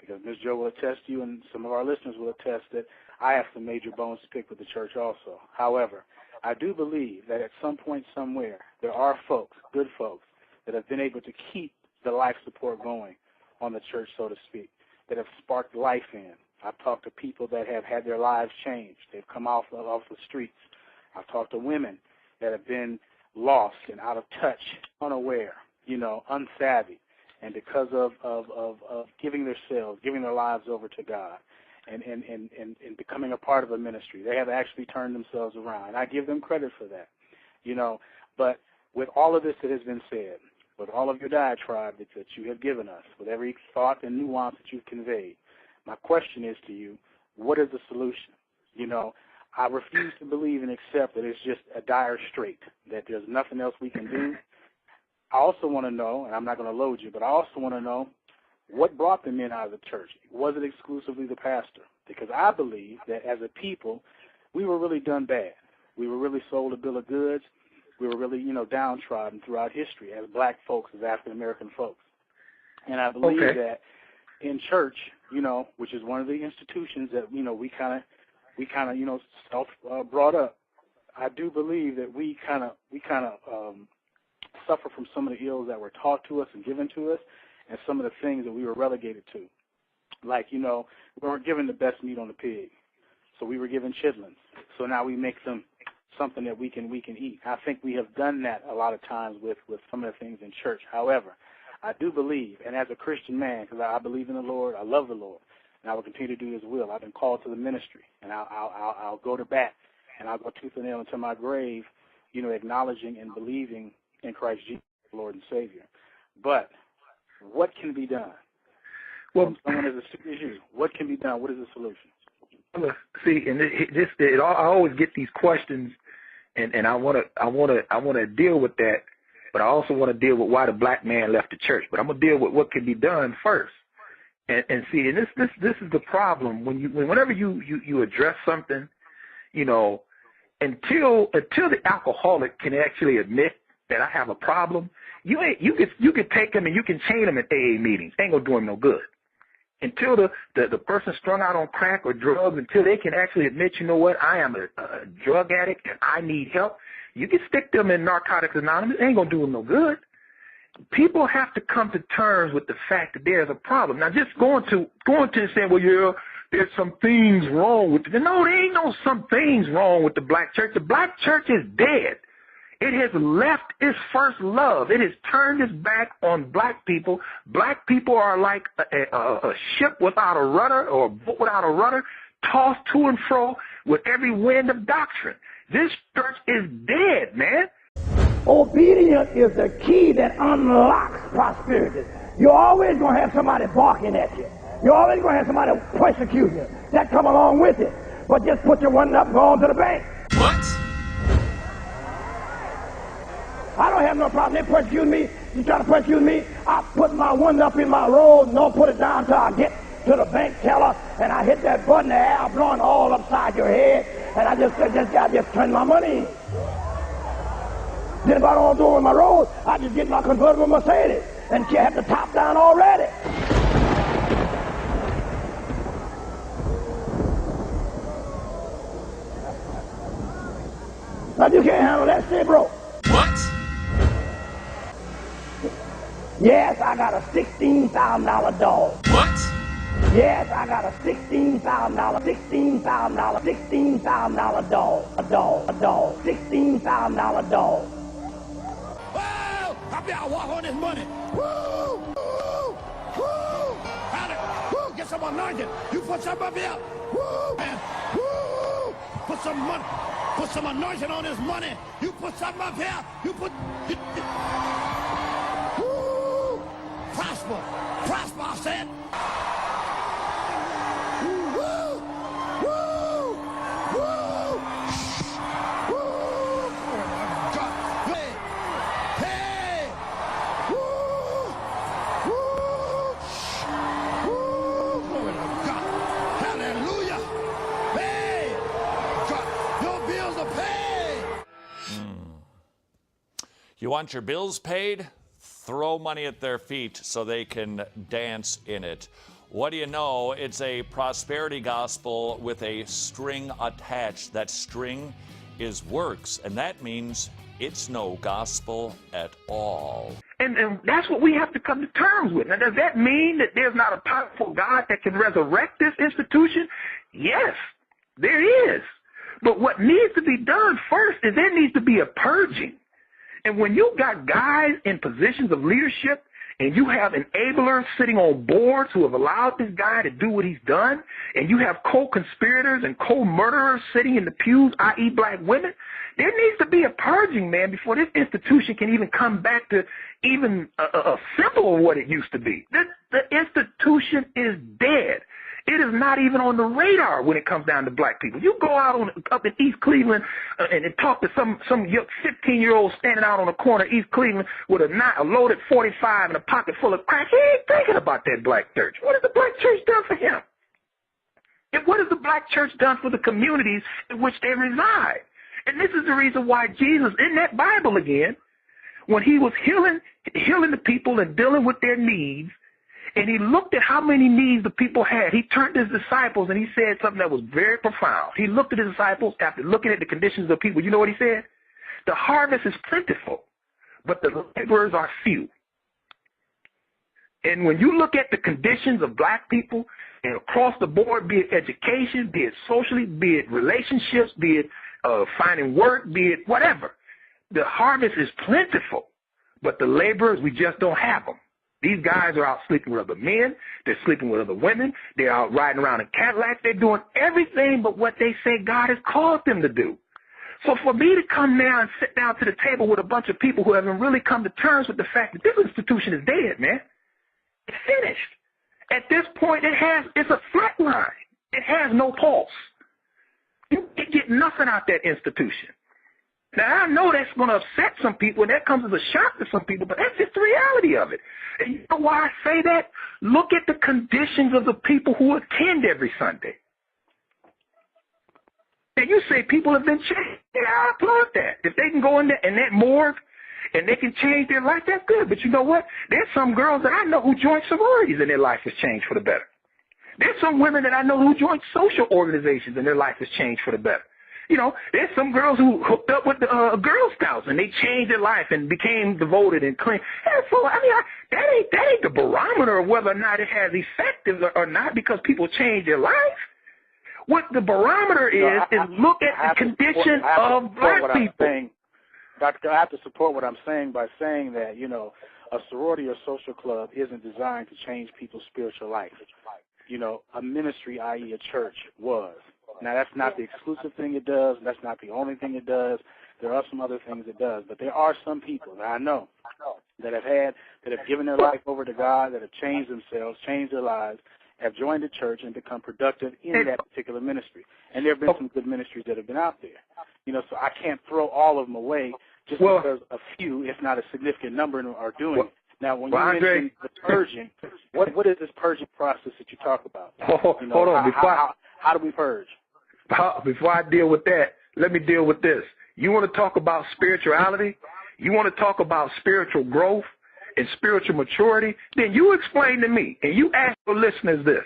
because Ms. Jo will attest to you, and some of our listeners will attest that I have some major bones to pick with the church also. However, I do believe that at some point somewhere there are folks, good folks, that have been able to keep the life support going on the church, so to speak, that have sparked life in. I've talked to people that have had their lives changed. They've come off the streets. I've talked to women that have been lost and out of touch, unaware, unsavvy, and because of giving themselves, giving their lives over to God and becoming a part of a ministry, they have actually turned themselves around. And I give them credit for that, But with all of this that has been said, with all of your diatribe that you have given us, with every thought and nuance that you've conveyed, my question is to you, what is the solution? I refuse to believe and accept that it's just a dire strait, that there's nothing else we can do. I also want to know, and I'm not going to load you, but I also want to know what brought the men out of the church. Was it exclusively the pastor? Because I believe that as a people, we were really done bad. We were really sold a bill of goods. We were really, downtrodden throughout history as black folks, as African-American folks. And I believe that in church, which is one of the institutions that, we kind of, self brought up, I do believe that we kind of suffer from some of the ills that were taught to us and given to us, and some of the things that we were relegated to. Like, we weren't given the best meat on the pig, so we were given chitlins. So now we make some something that we can eat. I think we have done that a lot of times with some of the things in church. However, I do believe, and as a Christian man, because I believe in the Lord, I love the Lord, and I will continue to do His will. I've been called to the ministry, and I'll go to bat, and I'll go tooth and nail until my grave, acknowledging and believing in Christ Jesus, Lord and Savior. But what can be done? Well, someone as astute as you, what can be done? What is the solution? See, and I always get these questions, and I want to deal with that, but I also want to deal with why the black man left the church. But I'm gonna deal with what can be done first. And see, and this is the problem whenever you address something, until the alcoholic can actually admit that I have a problem, you can take him and you can chain him at AA meetings. Ain't gonna do him no good. Until the person strung out on crack or drugs, until they can actually admit, you know what, I am a drug addict and I need help, you can stick them in Narcotics Anonymous. It ain't gonna do them no good. People have to come to terms with the fact that there's a problem. Now, just going to and saying, well, yeah, there's some things wrong with it. No, there ain't no some things wrong with the black church. The black church is dead. It has left its first love. It has turned its back on black people. Black people are like a ship without a rudder or a boat without a rudder, tossed to and fro with every wind of doctrine. This church is dead, man. Obedience is the key that unlocks prosperity. You're always going to have somebody barking at you. You're always going to have somebody persecuting you. That come along with it. But just put your one up and go on to the bank. What? I don't have no problem. They persecute me. You try to persecute me, I put my one up in my roll, don't put it down till I get to the bank teller, and I hit that button, the air blowing all upside your head, and I just turn my money in. Then if I don't do it with my roll, I just get my convertible Mercedes, and she had the top down already. Now you can't handle that shit, bro. What? Yes, I got a $16,000 dog. What? Yes, I got a $16,000 dog. A dog. $16,000 dog. Well, I be out walk on this money. Woo! Woo! Woo! Woo! Get some anointing. You put some up here. Woo! Man. Woo! Put some money. Put some anointing on this money. You put something up here. You put... Woo! Prosper. Prosper, I said. Woo! Woo! Woo! Woo! Oh, God. Hey! Hey! Woo! Woo! Woo! Glory to God. Hallelujah. Hey! God, your bills are paid. You want your bills paid? Throw money at their feet so they can dance in it. What do you know? It's a prosperity gospel with a string attached. That string is works, and that means it's no gospel at all. And that's what we have to come to terms with. Now, does that mean that there's not a powerful God that can resurrect this institution? Yes, there is. But what needs to be done first is there needs to be a purging. And when you got guys in positions of leadership and you have enablers sitting on boards who have allowed this guy to do what he's done, and you have co-conspirators and co-murderers sitting in the pews, i.e. black women, there needs to be a purging, man, before this institution can even come back to even a symbol of what it used to be. The institution is dead. It is not even on the radar when it comes down to black people. You go out up in East Cleveland and talk to some 15-year-old standing out on the corner of East Cleveland with a loaded 45 and a pocket full of crack. He ain't thinking about that black church. What has the black church done for him? And what has the black church done for the communities in which they reside? And this is the reason why Jesus, in that Bible again, when he was healing the people and dealing with their needs, and he looked at how many needs the people had, he turned to his disciples and he said something that was very profound. He looked at his disciples after looking at the conditions of the people. You know what he said? The harvest is plentiful, but the laborers are few. And when you look at the conditions of black people and across the board, be it education, be it socially, be it relationships, be it finding work, be it whatever. The harvest is plentiful, but the laborers, we just don't have them. These guys are out sleeping with other men. They're sleeping with other women. They're out riding around in Cadillacs. They're doing everything but what they say God has called them to do. So for me to come now and sit down to the table with a bunch of people who haven't really come to terms with the fact that this institution is dead, man. It's finished. At this point, it's a flat line. It has no pulse. You can't get nothing out that institution. Now, I know that's going to upset some people, and that comes as a shock to some people, but that's just the reality of it. And you know why I say that? Look at the conditions of the people who attend every Sunday. And you say people have been changed. Yeah, I applaud that. If they can go in that morgue and they can change their life, that's good. But you know what? There's some girls that I know who joined sororities and their life has changed for the better. There's some women that I know who joined social organizations and their life has changed for the better. You know, there's some girls who hooked up with the Girl Scouts and they changed their life and became devoted and clean. And so, I mean, that ain't the barometer of whether or not it has effect or not because people change their life. What the barometer is look at the condition of black people. Dr. I have to support what I'm saying by saying that, you know, a sorority or social club isn't designed to change people's spiritual life. You know, a ministry, i.e. a church, was. Now, that's not the exclusive thing it does. That's not the only thing it does. There are some other things it does. But there are some people that I know that have given their life over to God, that have changed themselves, changed their lives, have joined the church and become productive in that particular ministry. And there have been some good ministries that have been out there. You know, so I can't throw all of them away just because a few, if not a significant number, are doing it. Now, when you mention the purging, what is this purging process that you talk about? You know, hold on. How do we purge? Before I deal with that, let me deal with this. You want to talk about spirituality? You want to talk about spiritual growth and spiritual maturity? Then you explain to me, and you ask the listeners this.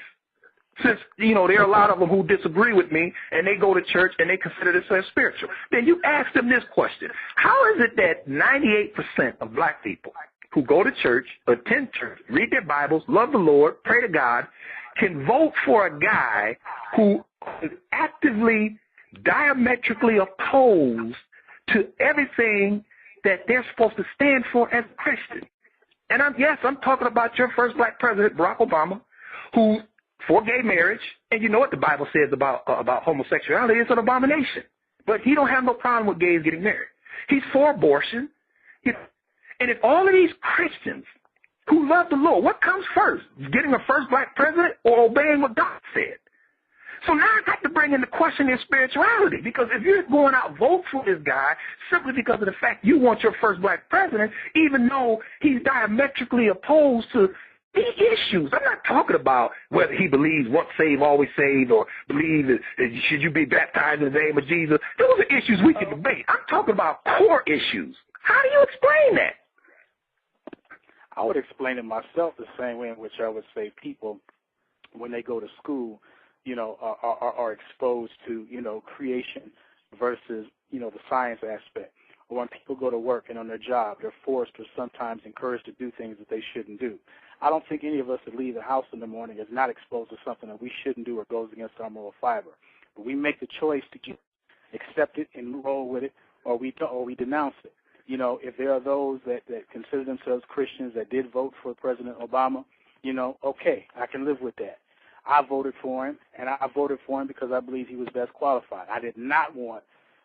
Since, you know, there are a lot of them who disagree with me, and they go to church and they consider themselves spiritual. Then you ask them this question. How is it that 98% of black people who go to church, attend church, read their Bibles, love the Lord, pray to God, can vote for a guy who is actively, diametrically opposed to everything that they're supposed to stand for as a Christian? And I'm talking about your first black president, Barack Obama, who for gay marriage, and you know what the Bible says about homosexuality, it's an abomination. But he don't have no problem with gays getting married. He's for abortion. You know, and if all of these Christians who love the Lord, what comes first? Getting a first black president or obeying what God said? So now I got to bring in the question of spirituality, because if you're going out vote for this guy simply because of the fact you want your first black president, even though he's diametrically opposed to the issues. I'm not talking about whether he believes once saved, always saved, or believes should you be baptized in the name of Jesus. Those are issues we can debate. I'm talking about core issues. How do you explain that? I would explain it myself the same way in which I would say people, when they go to school, you know, are exposed to, you know, creation versus, you know, the science aspect. Or when people go to work and on their job, they're forced or sometimes encouraged to do things that they shouldn't do. I don't think any of us that leave the house in the morning is not exposed to something that we shouldn't do or goes against our moral fiber. But we make the choice to accept it and roll with it, or we denounce it. You know, if there are those that consider themselves Christians that did vote for President Obama, you know, okay, I can live with that. I voted for him, and I voted for him because I believe he was best qualified. I did not want,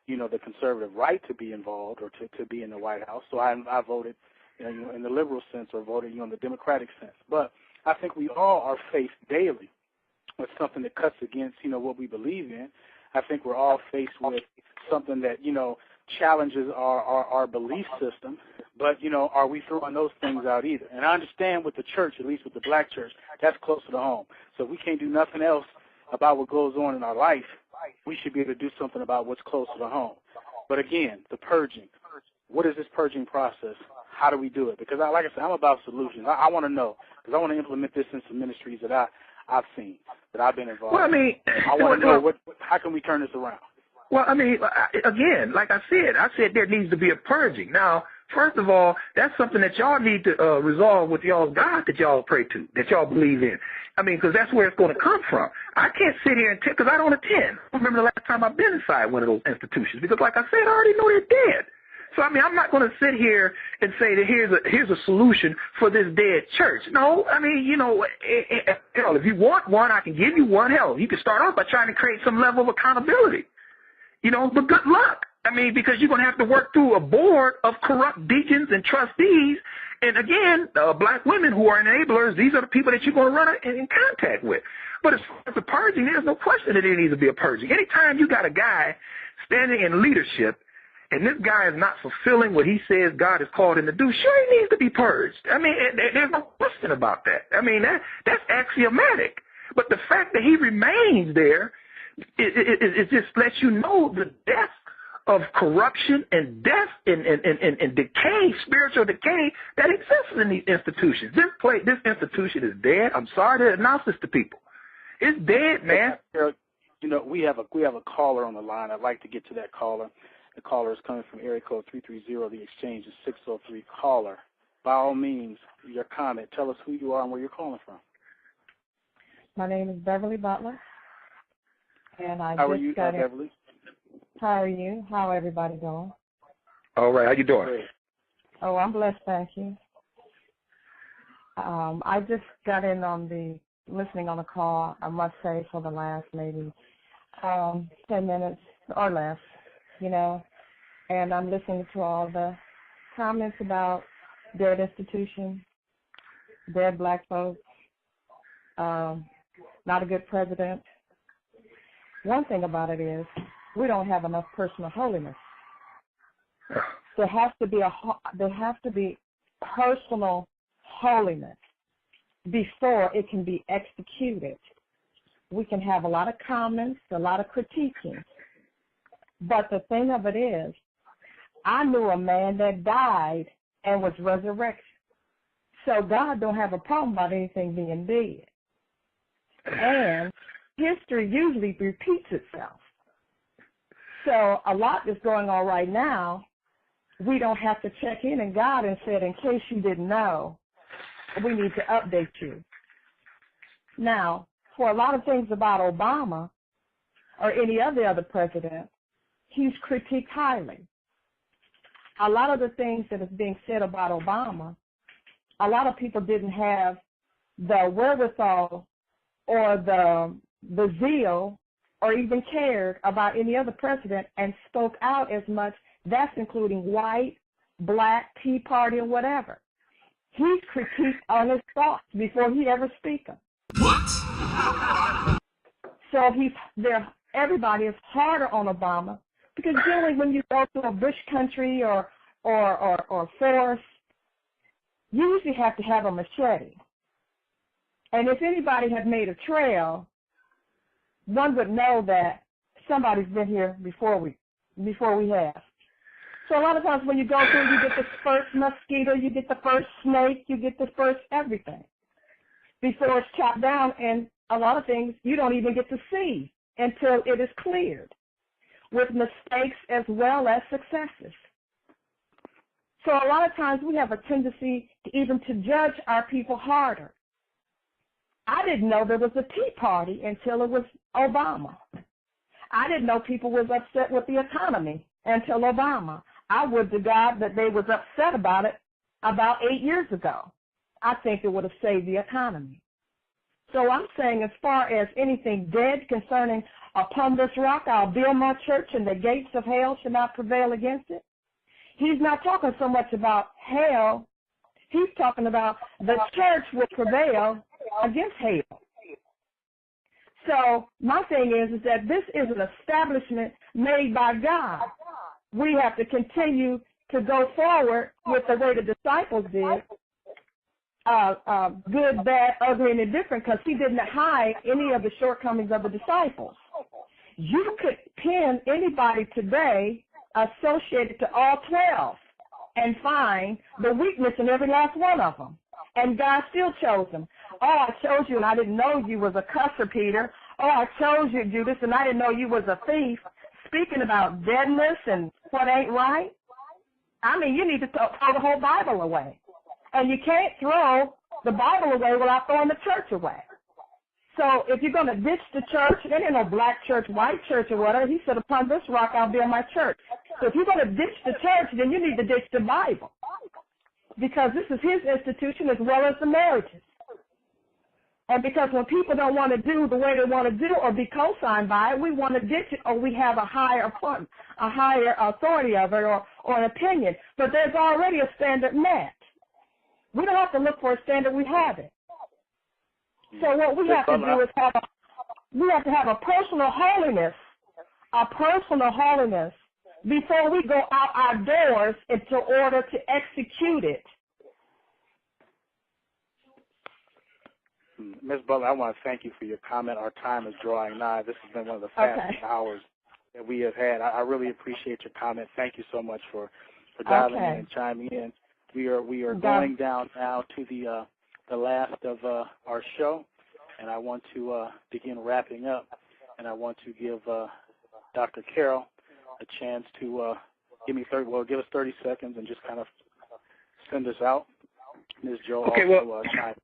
you know, the conservative right to be involved or to be in the White House, so I voted, you know, in the liberal sense, or voted, you know, in the democratic sense. But I think we all are faced daily with something that cuts against, you know, what we believe in. I think we're all faced with something that, you know, challenges our belief system, but, you know, are we throwing those things out either? And I understand with the church, at least with the black church, that's closer to home. So if we can't do nothing else about what goes on in our life, we should be able to do something about what's closer to home. But again, the purging. What is this purging process? How do we do it? Because, like I said, I'm about solutions. I want to know, because I want to implement this in some ministries that I've seen, that I've been involved in. I want to know how can we turn this around? Well, I mean, again, like I said there needs to be a purging. Now, First of all, that's something that y'all need to resolve with y'all's God that y'all pray to, that y'all believe in. I mean, because that's where it's going to come from. I can't sit here and tell, because I don't attend. I don't remember the last time I've been inside one of those institutions, because like I said, I already know they're dead. So, I mean, I'm not going to sit here and say that here's a solution for this dead church. No, I mean, you know, hell, if you want one, I can give you one. Hell, you can start off by trying to create some level of accountability. You know, but good luck. I mean, because you're going to have to work through a board of corrupt deacons and trustees. And again, black women who are enablers, these are the people that you're going to run in contact with. But as far as the purging, there's no question that there needs to be a purging. Anytime you got a guy standing in leadership and this guy is not fulfilling what he says God has called him to do, sure, he needs to be purged. I mean, there's no question about that. I mean, that's axiomatic. But the fact that he remains there, it just lets you know the depth of corruption and death and decay, spiritual decay that exists in these institutions. This institution is dead. I'm sorry to announce this to people. It's dead, man. You know, we have a caller on the line. I'd like to get to that caller. The caller is coming from area code 330. The exchange is 603. Caller, by all means, your comment. Tell us who you are and where you're calling from. My name is Beverly Butler. And How are you, Beverly? How are you? How everybody doing? All right. How you doing? Great. Oh, I'm blessed, thank you. I just got in on listening on the call, I must say, for the last maybe 10 minutes or less, you know, and I'm listening to all the comments about dead institutions, dead black folks, not a good president. One thing about it is we don't have enough personal holiness. There has to be personal holiness before it can be executed. We can have a lot of comments, a lot of critiquing, but the thing of it is, I knew a man that died and was resurrected. So God don't have a problem about anything being dead. And history usually repeats itself. So a lot is going on right now. We don't have to check in God and said, in case you didn't know, we need to update you. Now, for a lot of things about Obama or any other president, he's critiqued highly. A lot of the things that is being said about Obama, a lot of people didn't have the wherewithal or the zeal or even cared about any other president and spoke out as much. That's including white, black, Tea Party, or whatever. He's critiqued on his thoughts before he ever speaks them. What? So everybody is harder on Obama because generally when you go to a bush country or forest, you usually have to have a machete. And if anybody had made a trail, one would know that somebody's been here before we have. So a lot of times when you go through, you get the first mosquito, you get the first snake, you get the first everything before it's chopped down, and a lot of things you don't even get to see until it is cleared, with mistakes as well as successes. So a lot of times we have a tendency to judge our people harder. I didn't know there was a Tea Party until it was Obama. I didn't know people was upset with the economy until Obama. I would to God that they was upset about it about 8 years ago. I think it would have saved the economy. So I'm saying as far as anything dead concerning upon this rock I'll build my church and the gates of hell shall not prevail against it. He's not talking so much about hell. He's talking about the church will prevail against hell. So my thing is that this is an establishment made by God. We have to continue to go forward with the way the disciples did, good, bad, ugly, and indifferent, because he didn't hide any of the shortcomings of the disciples. You could pin anybody today associated to all 12 and find the weakness in every last one of them. And God still chose them. Oh, I chose you and I didn't know you was a cusser, Peter. Oh, I chose you, Judas, and I didn't know you was a thief. Speaking about deadness and what ain't right, I mean, you need to throw the whole Bible away. And you can't throw the Bible away without throwing the church away. So if you're going to ditch the church, there ain't no black church, white church, or whatever. He said, upon this rock I'll build my church. So if you're going to ditch the church, then you need to ditch the Bible. Because this is his institution as well as the marriages. And because when people don't want to do the way they want to do or be co-signed by it, we want to ditch it, or we have a higher authority of it, or an opinion. But there's already a standard met. We don't have to look for a standard, we have it. So what we have to do is we have to have a personal holiness before we go out our doors in order to execute it. Ms. Butler, I want to thank you for your comment. Our time is drawing nigh. This has been one of the fastest hours that we have had. I really appreciate your comment. Thank you so much for dialing in and chiming in. We are going down now to the last of our show, and I want to begin wrapping up, and I want to give Dr. Carroll a chance to give us 30 seconds and just kind of send us out. Ms. Joe chime.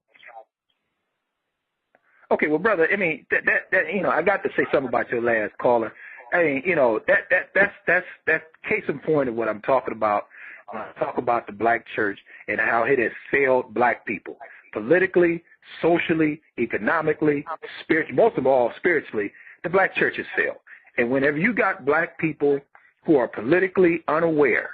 Okay, well, brother, I mean, that I got to say something about your last caller. I mean, that's case in point of what I'm talking about when I talk about the black church and how it has failed black people politically, socially, economically, spiritually, most of all spiritually. The black church has failed. And whenever you got black people who are politically unaware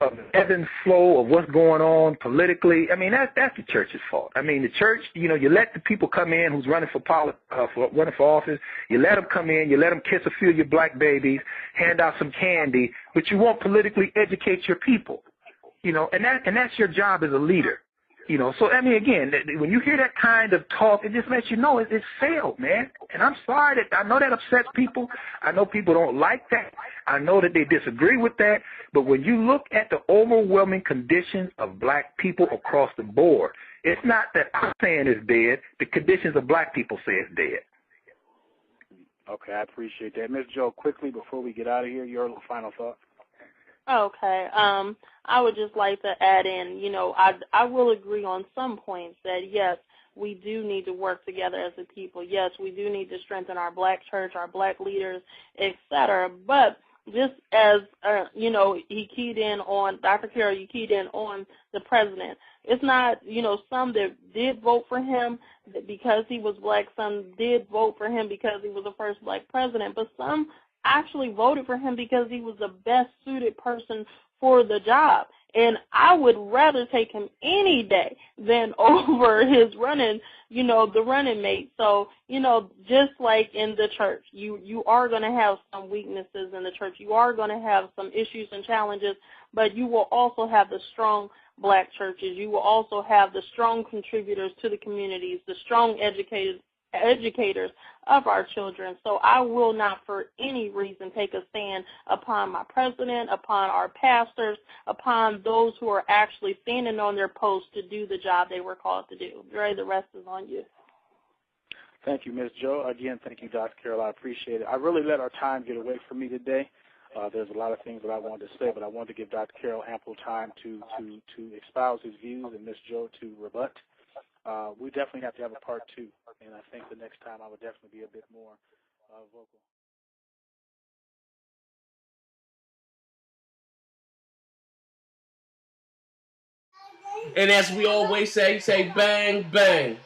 of the ebb and flow of what's going on politically, I mean, that's the church's fault. I mean, the church, you let the people come in who's running for office. You let them come in, you let them kiss a few of your black babies, hand out some candy, but you won't politically educate your people, and that's your job as a leader. So, I mean, again, when you hear that kind of talk, it just lets you know it's failed, man. And I'm sorry I know that upsets people. I know people don't like that. I know that they disagree with that. But when you look at the overwhelming conditions of black people across the board, it's not that I'm saying it's dead. The conditions of black people say it's dead. Okay, I appreciate that. Ms. Joe, quickly before we get out of here, your final thought. Okay. I would just like to add in, I will agree on some points that, yes, we do need to work together as a people. Yes, we do need to strengthen our black church, our black leaders, etc. But just as, he keyed in on, Dr. Carroll, you keyed in on the president. It's not, some that did vote for him because he was black, some did vote for him because he was the first black president, but some actually voted for him because he was the best suited person for the job. And I would rather take him any day than over his running, the running mate. So, just like in the church, you are going to have some weaknesses in the church. You are going to have some issues and challenges, but you will also have the strong black churches. You will also have the strong contributors to the communities, the strong educators of our children. So I will not for any reason take a stand upon my president, upon our pastors, upon those who are actually standing on their posts to do the job they were called to do. Dre, the rest is on you. Thank you, Ms. Joe. Again, thank you, Dr. Carroll. I appreciate it. I really let our time get away from me today. There's a lot of things that I wanted to say, but I wanted to give Dr. Carroll ample time to espouse his views and Ms. Joe to rebut. We definitely have to have a part two, and I think the next time I would definitely be a bit more vocal. And as we always say bang, bang.